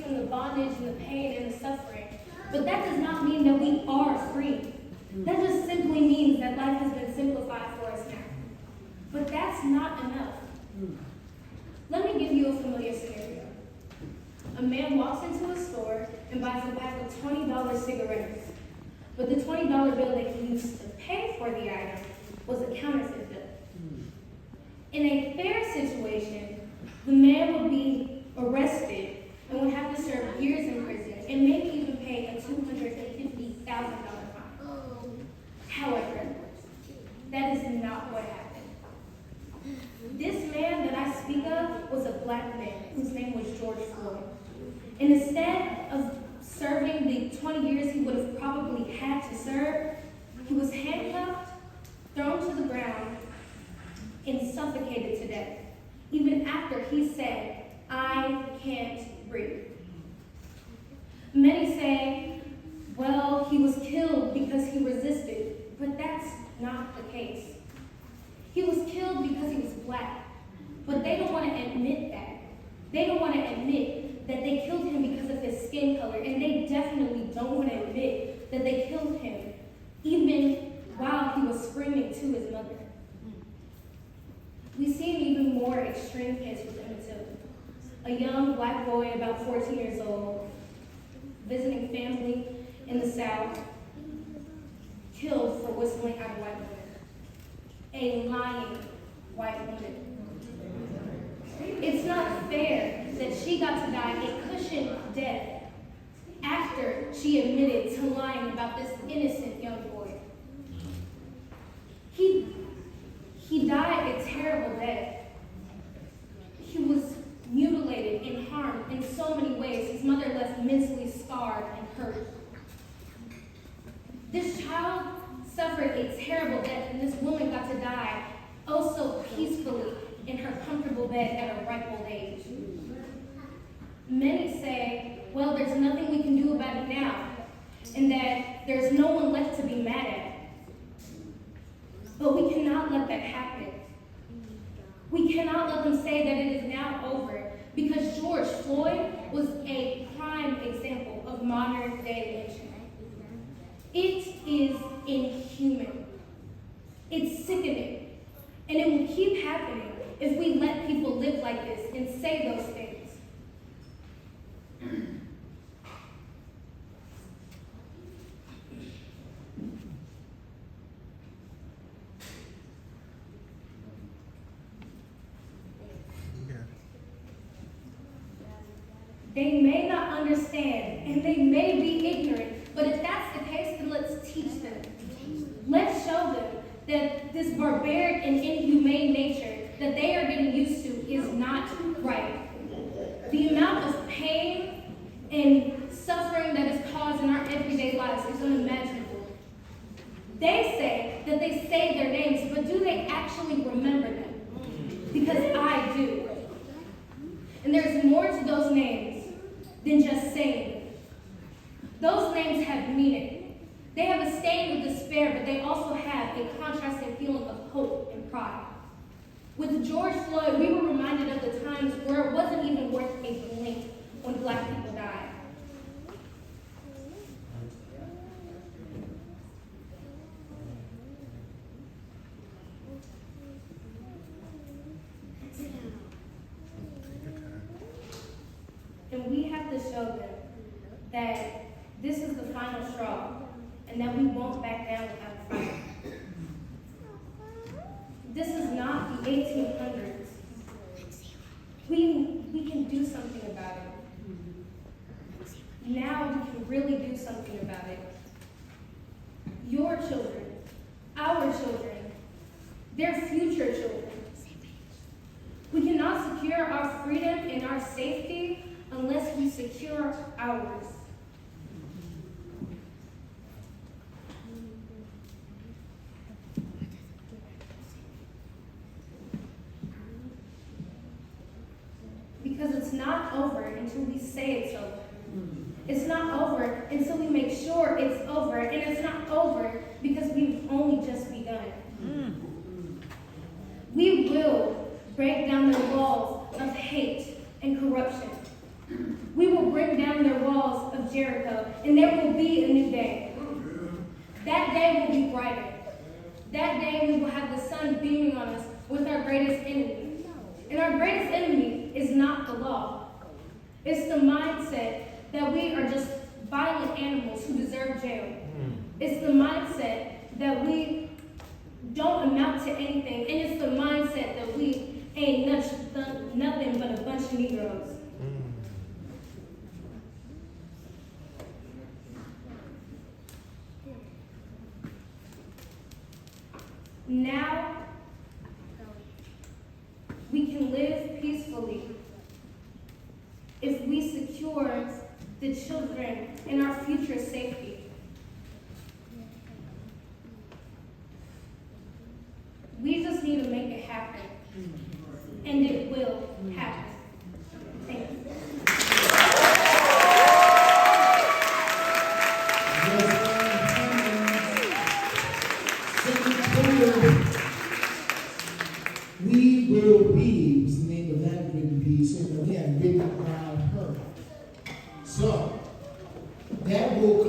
from the bondage and the pain and the suffering. But that does not mean that we are free. That just simply means that life has been simplified for us now. But that's not enough. Let me give you a familiar scenario. A man walks into a store and buys a pack of $20 cigarettes, but the $20 bill that he used to pay for the item was a counterfeit bill. In a fair situation, the man would be arrested and would have to serve years in prison and maybe even pay a $250,000 fine. However, that is not what happened. This man that I speak of was a black man whose name was George Floyd. And instead of serving the 20 years he would have probably had to serve, he was handcuffed, thrown to the ground, and suffocated to death, even after he said, "I can't breathe." Many say, well, he was killed because he resisted, but that's not the case. He was killed because he was black, but they don't want to admit that. They don't want to admit that they killed him because of his skin color, and they definitely don't want to admit that they killed him even while he was screaming to his mother. We see an even more extreme case with Emmett Till, a young black boy about 14 years old, visiting family in the South, killed for whistling at a white woman, a lying white woman. It's not fair that she got to die a cushioned death after she admitted to lying about this innocent young boy. He died a terrible death. He was mutilated and harmed in so many ways. His mother left mentally scarred and hurt. This child suffered a terrible death, and this woman got to die oh so peacefully in her comfortable bed at a ripe old age. Many say, well, there's nothing we can do about it now, and that there's no one left to be mad at. But we cannot let that happen. We cannot let them say that it is now over, because George Floyd was a prime example of modern day lynching. It is inhuman. It's sickening. And it will keep happening if we let people live like this and say those things. They may not understand, and they may be ignorant, but if that's the case, then let's teach them. Let's show them that this barbaric and inhumane nature that they are getting used to is not right. The amount of pain and suffering that is caused in our everyday lives is unimaginable. They say that they say their names, but do they actually remember them? Because I do. And there's more to those names than just saying them. Those names have meaning. They have a stain of despair, but they also have a contrasting feeling of hope and pride. With George Floyd, we were reminded of the times where it wasn't even worth a blink when black people died. And we have to show them that this is the final straw and that we won't back down without a fight. This is not the 1800s. We can do something about it. Now we can really do something about it. Your children, our children, their future children. We cannot secure our freedom and our safety unless we secure ours. Because it's not over until we say it's over. It's not over until we make sure it's over. And it's not over because we've only just begun. We will break down the walls of hate and corruption. We will break down their walls of Jericho, and there will be a new day. That day will be brighter. That day we will have the sun beaming on us with our greatest enemy. And our greatest enemy is not the law. It's the mindset that we are just violent animals who deserve jail. It's the mindset that we don't amount to anything. And it's the mindset that we ain't nothing but a bunch of Negroes. Now, we can live peacefully if we secure the children and our future safety. We just need to make it happen, and it will happen. Thank you. We will be is the name of that written piece, and again, written by her. So, that will